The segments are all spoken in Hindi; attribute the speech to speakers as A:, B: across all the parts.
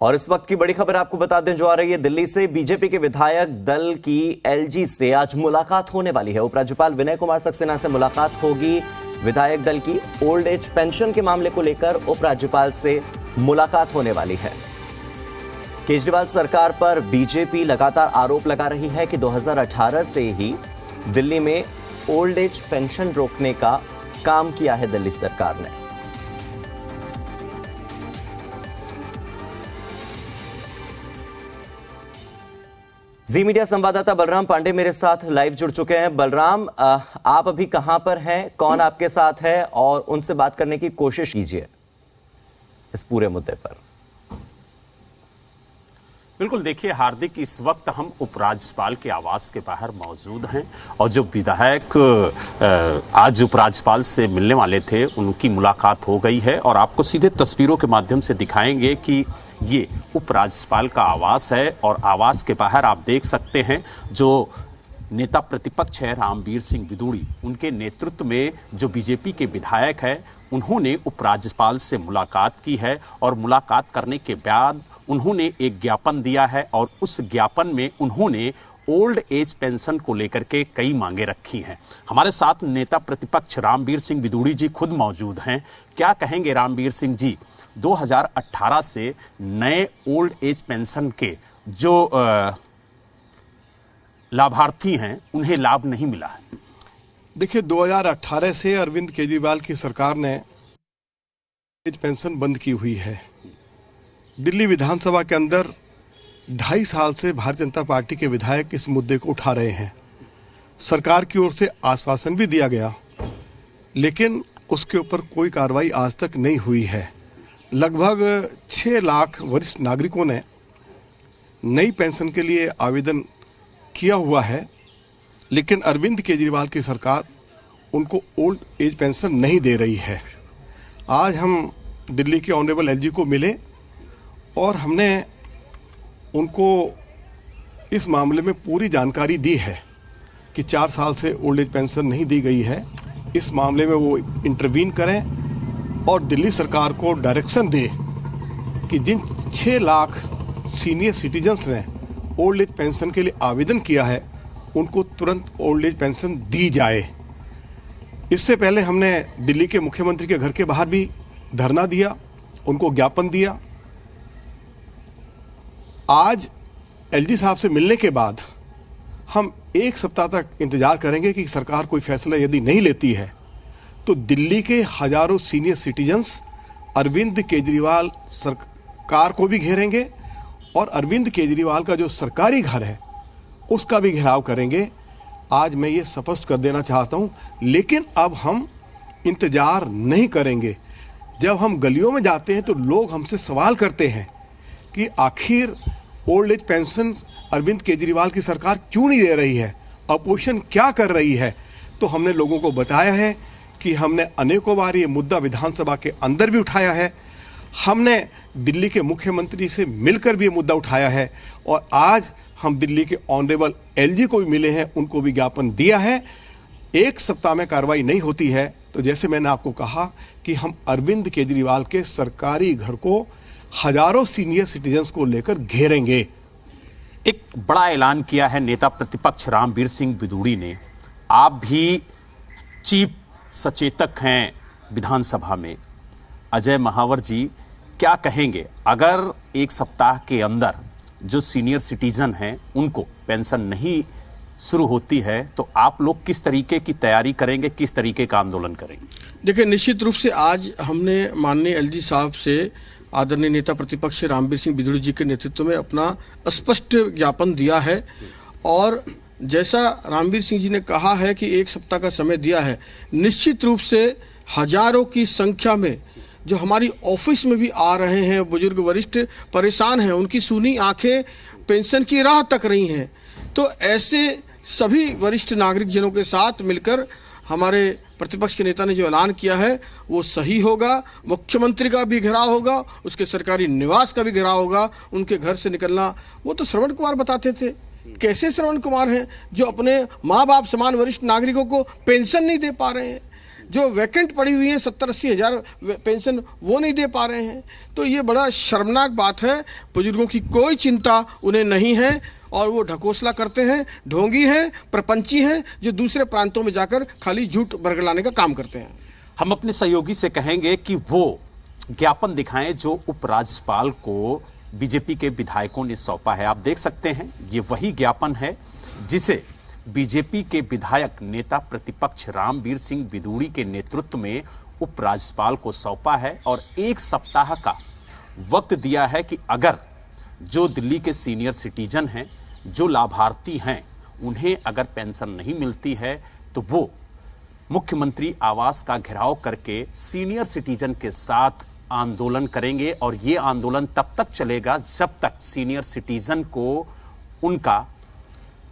A: और इस वक्त की बड़ी खबर आपको बता दें जो आ रही है दिल्ली से। बीजेपी के विधायक दल की एलजी से आज मुलाकात होने वाली है। उपराज्यपाल विनय कुमार सक्सेना से मुलाकात होगी। विधायक दल की ओल्ड एज पेंशन के मामले को लेकर उपराज्यपाल से मुलाकात होने वाली है। केजरीवाल सरकार पर बीजेपी लगातार आरोप लगा रही है कि 2018 से ही दिल्ली में ओल्ड एज पेंशन रोकने का काम किया है दिल्ली सरकार ने। जी मीडिया संवाददाता बलराम पांडे मेरे साथ लाइव जुड़ चुके हैं। बलराम, आप अभी कहां पर हैं, कौन आपके साथ है और उनसे बात करने की कोशिश कीजिए इस पूरे मुद्दे पर।
B: बिल्कुल, देखिए हार्दिक, इस वक्त हम उपराज्यपाल के आवास के बाहर मौजूद हैं और जो विधायक आज उपराज्यपाल से मिलने वाले थे उनकी मुलाकात हो गई है और आपको सीधे तस्वीरों के माध्यम से दिखाएंगे कि ये उपराज्यपाल का आवास है और आवास के बाहर आप देख सकते हैं जो नेता प्रतिपक्ष है रामवीर सिंह बिदूड़ी, उनके नेतृत्व में जो बीजेपी के विधायक है उन्होंने उपराज्यपाल से मुलाकात की है और मुलाकात करने के बाद उन्होंने एक ज्ञापन दिया है और उस ज्ञापन में उन्होंने ओल्ड एज पेंशन को लेकर के कई मांगे रखी हैं। हमारे साथ नेता प्रतिपक्ष रामवीर सिंह बिदूड़ी जी खुद मौजूद हैं। क्या कहेंगे रामवीर सिंह जी, 2018 से नए ओल्ड एज पेंशन के जो लाभार्थी हैं उन्हें लाभ नहीं मिला है?
C: देखिए, 2018 से अरविंद केजरीवाल की सरकार ने एज पेंशन बंद की हुई है। दिल्ली विधानसभा के अंदर 2.5 साल से भारतीय जनता पार्टी के विधायक इस मुद्दे को उठा रहे हैं। सरकार की ओर से आश्वासन भी दिया गया, लेकिन उसके ऊपर कोई कार्रवाई आज तक नहीं हुई है। लगभग 6 लाख वरिष्ठ नागरिकों ने नई पेंशन के लिए आवेदन किया हुआ है, लेकिन अरविंद केजरीवाल की सरकार उनको ओल्ड एज पेंशन नहीं दे रही है। आज हम दिल्ली के ऑनरेबल एलजी को मिले और हमने उनको इस मामले में पूरी जानकारी दी है कि 4 साल से ओल्ड एज पेंशन नहीं दी गई है। इस मामले में वो इंटरवीन करें और दिल्ली सरकार को डायरेक्शन दे कि जिन 6 लाख सीनियर सिटीजन्स ने ओल्ड एज पेंशन के लिए आवेदन किया है उनको तुरंत ओल्ड एज पेंशन दी जाए। इससे पहले हमने दिल्ली के मुख्यमंत्री के घर के बाहर भी धरना दिया, उनको ज्ञापन दिया। आज एलजी साहब से मिलने के बाद हम 1 सप्ताह तक इंतजार करेंगे कि सरकार कोई फैसला यदि नहीं लेती है तो दिल्ली के हजारों सीनियर सिटीजन्स अरविंद केजरीवाल सरकार को भी घेरेंगे और अरविंद केजरीवाल का जो सरकारी घर है उसका भी घेराव करेंगे। आज मैं ये स्पष्ट कर देना चाहता हूँ, लेकिन अब हम इंतजार नहीं करेंगे। जब हम गलियों में जाते हैं तो लोग हमसे सवाल करते हैं कि आखिर old age pension Arvind Kejriwal की सरकार क्यों नहीं दे रही है, अपोजिशन क्या कर रही है। तो हमने लोगों को बताया है कि हमने अनेकों बार ये मुद्दा विधानसभा के अंदर भी उठाया है, हमने दिल्ली के मुख्यमंत्री से मिलकर भी ये मुद्दा उठाया है और आज हम दिल्ली के ऑनरेबल एलजी को भी मिले हैं, उनको भी ज्ञापन दिया है। 1 सप्ताह में कार्रवाई नहीं होती है तो जैसे मैंने आपको कहा कि हम अरविंद केजरीवाल के सरकारी घर को हजारों सीनियर सिटीजन्स को लेकर घेरेंगे।
B: एक बड़ा ऐलान किया है नेता प्रतिपक्ष रामवीर सिंह बिदूड़ी ने। आप भी चीफ सचेतक हैं विधानसभा में, अजय महावर जी, क्या कहेंगे अगर 1 सप्ताह के अंदर जो सीनियर सिटीजन हैं उनको पेंशन नहीं शुरू होती है तो आप लोग किस तरीके की तैयारी करेंगे, किस तरीके का आंदोलन करेंगे?
D: देखिए, निश्चित रूप से आज हमने माननीय एलजी साहब से आदरणीय नेता प्रतिपक्ष रामवीर सिंह बिदूड़ी जी के नेतृत्व में अपना स्पष्ट ज्ञापन दिया है और जैसा रामवीर सिंह जी ने कहा है कि 1 सप्ताह का समय दिया है, निश्चित रूप से हजारों की संख्या में जो हमारी ऑफिस में भी आ रहे हैं बुजुर्ग वरिष्ठ परेशान हैं, उनकी सूनी आंखें पेंशन की राह तक रही हैं। तो ऐसे सभी वरिष्ठ नागरिक जनों के साथ मिलकर हमारे प्रतिपक्ष के नेता ने जो ऐलान किया है वो सही होगा। मुख्यमंत्री का भी घेराव होगा, उसके सरकारी निवास का भी घेराव होगा, उनके घर से निकलना। वो तो श्रवण कुमार बताते थे, कैसे श्रवण कुमार हैं जो अपने माँ बाप समान वरिष्ठ नागरिकों को पेंशन नहीं दे पा रहे हैं। जो वैकेंट पड़ी हुई है 70-80 हज़ार पेंशन वो नहीं दे पा रहे हैं। तो ये बड़ा शर्मनाक बात है। बुजुर्गों की कोई चिंता उन्हें नहीं है और वो ढकोसला करते हैं, ढोंगी हैं, प्रपंची हैं, जो दूसरे प्रांतों में जाकर खाली झूठ बरगलाने का काम करते हैं।
B: हम अपने सहयोगी से कहेंगे कि वो ज्ञापन दिखाएं जो उपराज्यपाल को बीजेपी के विधायकों ने सौंपा है। आप देख सकते हैं ये वही ज्ञापन है जिसे बीजेपी के विधायक नेता प्रतिपक्ष रामवीर सिंह बिदूड़ी के नेतृत्व में उपराज्यपाल को सौंपा है और 1 सप्ताह का वक्त दिया है कि अगर जो दिल्ली के सीनियर सिटीजन हैं, जो लाभार्थी हैं, उन्हें अगर पेंशन नहीं मिलती है तो वो मुख्यमंत्री आवास का घेराव करके सीनियर सिटीजन के साथ आंदोलन करेंगे और ये आंदोलन तब तक चलेगा जब तक सीनियर सिटीजन को उनका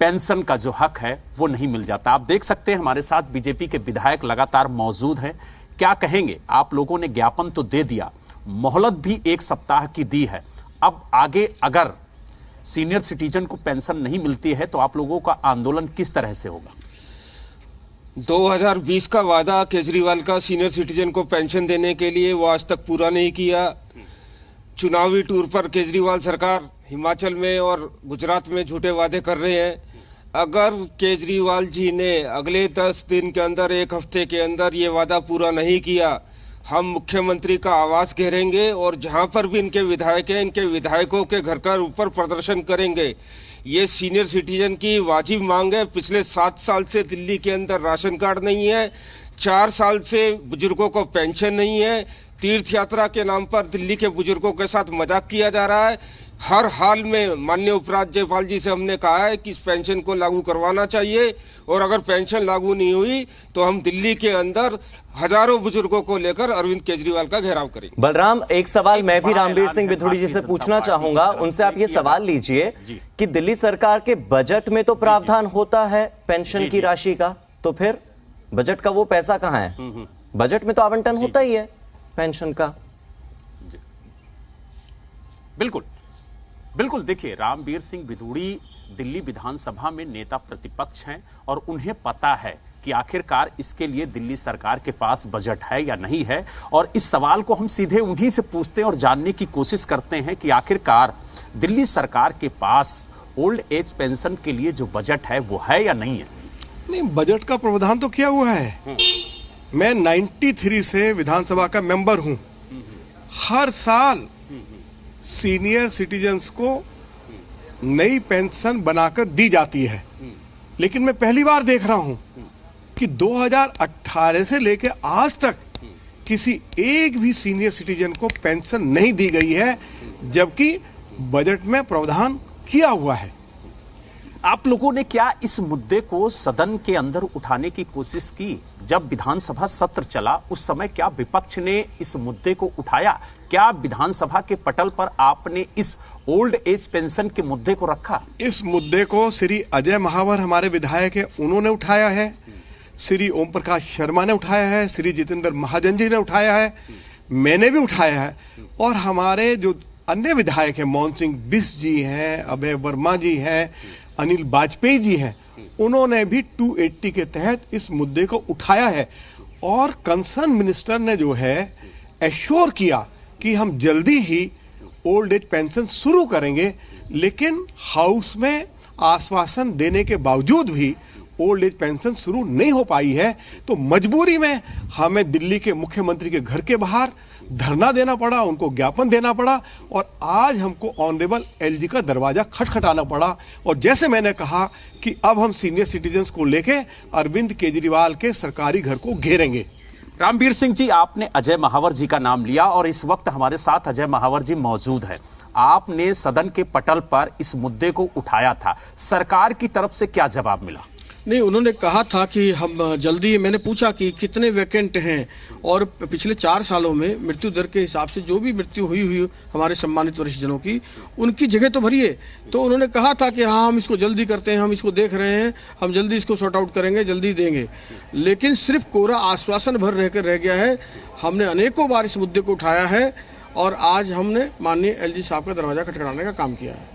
B: पेंशन का जो हक है वो नहीं मिल जाता। आप देख सकते हैं हमारे साथ बीजेपी के विधायक लगातार मौजूद हैं। क्या कहेंगे? आप लोगों ने ज्ञापन तो दे दिया, मोहलत भी 1 सप्ताह की दी है। अब आगे अगर सीनियर सिटीजन को पेंशन नहीं मिलती है तो आप लोगों का आंदोलन किस तरह से होगा?
E: 2020 का वादा केजरीवाल का सीनियर सिटीजन को पेंशन देने के लिए वो आज तक पूरा नहीं किया। चुनावी टूर पर केजरीवाल सरकार हिमाचल में और गुजरात में झूठे वादे कर रहे हैं। अगर केजरीवाल जी ने अगले 10 दिन के अंदर, 1 हफ्ते के अंदर ये वादा पूरा नहीं किया, हम मुख्यमंत्री का आवास घेरेंगे और जहां पर भी इनके विधायक हैं, इनके विधायकों के घर का ऊपर प्रदर्शन करेंगे। ये सीनियर सिटीजन की वाजिब मांग है। पिछले 7 साल से दिल्ली के अंदर राशन कार्ड नहीं है, 4 साल से बुजुर्गों को पेंशन नहीं है। तीर्थ यात्रा के नाम पर दिल्ली के बुजुर्गों के साथ मजाक किया जा रहा है। हर हाल में माननीय उपराज्यपाल जी से हमने कहा है कि इस पेंशन को लागू करवाना चाहिए और अगर पेंशन लागू नहीं हुई तो हम दिल्ली के अंदर हजारों बुजुर्गों को लेकर अरविंद केजरीवाल का घेराव करेंगे।
A: बलराम, एक सवाल मैं भी रामवीर सिंह बिधूड़ी जी से पूछना चाहूंगा। उनसे आप ये सवाल लीजिए कि दिल्ली सरकार के बजट में तो प्रावधान होता है पेंशन की राशि का, तो फिर बजट का वो पैसा कहां है? बजट में तो आवंटन होता ही है पेंशन का।
B: बिल्कुल बिल्कुल। देखिए, रामवीर सिंह बिधूड़ी दिल्ली विधानसभा में नेता प्रतिपक्ष हैं और उन्हें पता है कि आखिरकार इसके लिए दिल्ली सरकार के पास बजट है या नहीं है। और इस सवाल को हम सीधे उन्हीं से पूछते हैं और जानने की कोशिश करते हैं कि आखिरकार दिल्ली सरकार के पास ओल्ड एज पेंशन के लिए जो बजट है वो है या नहीं है।
C: नहीं, बजट का प्रावधान तो किया हुआ है। मैं 93 से विधानसभा का मेंबर हूं। हर साल सीनियर सिटीजन्स को नई पेंशन बनाकर दी जाती है, लेकिन मैं पहली बार देख रहा हूं कि 2018 से लेकर आज तक किसी एक भी सीनियर सिटीजन को पेंशन नहीं दी गई है, जबकि बजट में प्रावधान किया हुआ है।
B: आप लोगों ने क्या इस मुद्दे को सदन के अंदर उठाने की कोशिश की? जब विधानसभा सत्र चला उस समय क्या विपक्ष ने इस मुद्दे को उठाया? क्या विधानसभा के पटल पर आपने इस ओल्ड एज पेंशन के मुद्दे को रखा?
C: इस मुद्दे को श्री अजय महावर हमारे विधायक है, उन्होंने उठाया है, श्री ओम प्रकाश शर्मा ने उठाया है, श्री जितेंद्र महाजन जी ने उठाया है, मैंने भी उठाया है और हमारे जो अन्य विधायक हैं, मोहन सिंह बिष्ट जी हैं, अभय वर्मा जी हैं, अनिल वाजपेयी जी हैं, उन्होंने भी 280 के तहत इस मुद्दे को उठाया है और कंसर्न मिनिस्टर ने जो है एश्योर किया कि हम जल्दी ही ओल्ड एज पेंशन शुरू करेंगे। लेकिन हाउस में आश्वासन देने के बावजूद भी ओल्ड एज पेंशन शुरू नहीं हो पाई है, तो मजबूरी में हमें दिल्ली के मुख्यमंत्री के घर के बाहर धरना देना पड़ा, उनको ज्ञापन देना पड़ा और आज हमको ऑनरेबल एलजी का दरवाजा खटखटाना पड़ा। और जैसे मैंने कहा कि अब हम सीनियर सिटीजन्स को लेके अरविंद केजरीवाल के सरकारी घर को घेरेंगे।
B: रामवीर सिंह जी, आपने अजय महावर जी का नाम लिया और इस वक्त हमारे साथ अजय महावर जी मौजूद हैं। आपने सदन के पटल पर इस मुद्दे को उठाया था, सरकार की तरफ से क्या जवाब मिला?
D: नहीं, उन्होंने कहा था कि हम जल्दी, मैंने पूछा कि कितने वैकेंट हैं और पिछले 4 सालों में मृत्यु दर के हिसाब से जो भी मृत्यु हुई हमारे सम्मानित वरिष्ठजनों की, उनकी जगह तो भरिए। तो उन्होंने कहा था कि हाँ, हम इसको जल्दी करते हैं, हम इसको देख रहे हैं, हम जल्दी इसको सॉर्ट आउट करेंगे, जल्दी देंगे। लेकिन सिर्फ कोरा आश्वासन भर रहकर रह गया है। हमने अनेकों बार इस मुद्दे को उठाया है और आज हमने माननीय एलजी साहब का दरवाजा खटखटाने का काम किया है।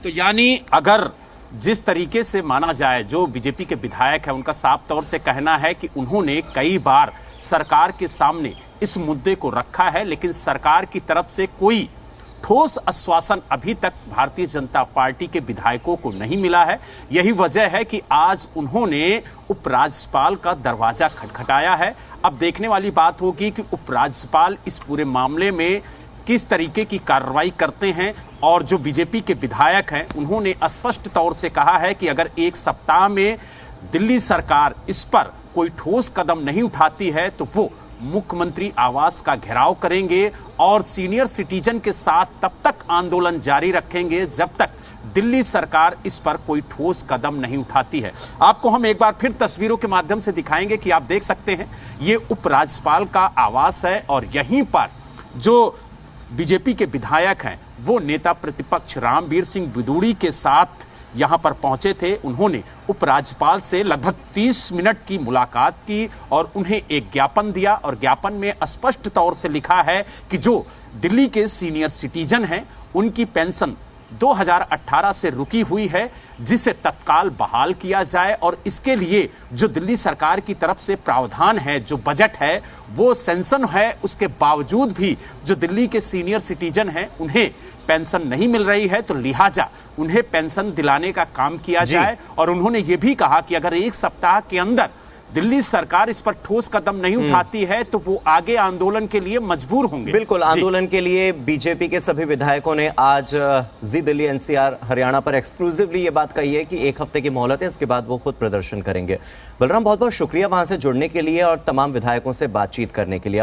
B: तो यानी अगर जिस तरीके से माना जाए, जो बीजेपी के विधायक हैं उनका साफ तौर से कहना है कि उन्होंने कई बार सरकार के सामने इस मुद्दे को रखा है, लेकिन सरकार की तरफ से कोई ठोस आश्वासन अभी तक भारतीय जनता पार्टी के विधायकों को नहीं मिला है। यही वजह है कि आज उन्होंने उपराज्यपाल का दरवाजा खटखटाया है। अब देखने वाली बात होगी कि उपराज्यपाल इस पूरे मामले में किस तरीके की कार्रवाई करते हैं। और जो बीजेपी के विधायक हैं उन्होंने स्पष्ट तौर से कहा है कि अगर एक सप्ताह में दिल्ली सरकार इस पर कोई ठोस कदम नहीं उठाती है तो वो मुख्यमंत्री आवास का घेराव करेंगे और सीनियर सिटीजन के साथ तब तक आंदोलन जारी रखेंगे जब तक दिल्ली सरकार इस पर कोई ठोस कदम नहीं उठाती है। आपको हम एक बार फिर तस्वीरों के माध्यम से दिखाएंगे कि आप देख सकते हैं ये उपराज्यपाल का आवास है और यहीं पर जो बीजेपी के विधायक हैं वो नेता प्रतिपक्ष रामवीर सिंह बिदूड़ी के साथ यहां पर पहुंचे थे। उन्होंने उपराज्यपाल से लगभग 30 मिनट की मुलाकात की और उन्हें एक ज्ञापन दिया और ज्ञापन में स्पष्ट तौर से लिखा है कि जो दिल्ली के सीनियर सिटीजन हैं उनकी पेंशन 2018 से रुकी हुई है, जिसे तत्काल बहाल किया जाए और इसके लिए जो दिल्ली सरकार की तरफ से प्रावधान है, जो बजट है वो सैंक्शन है, उसके बावजूद भी जो दिल्ली के सीनियर सिटीजन हैं उन्हें पेंशन नहीं मिल रही है, तो लिहाजा उन्हें पेंशन दिलाने का काम किया जाए। और उन्होंने ये भी कहा कि अगर एक सप्ताह के अंदर दिल्ली सरकार इस पर ठोस कदम नहीं उठाती है तो वो आगे आंदोलन के लिए मजबूर होंगे।
A: बिल्कुल, आंदोलन के लिए बीजेपी के सभी विधायकों ने आज जी दिल्ली एनसीआर हरियाणा पर एक्सक्लूसिवली ये बात कही है कि एक हफ्ते की मोहलत है, इसके बाद वो खुद प्रदर्शन करेंगे। बलराम, बहुत बहुत शुक्रिया वहां से जुड़ने के लिए और तमाम विधायकों से बातचीत करने के लिए।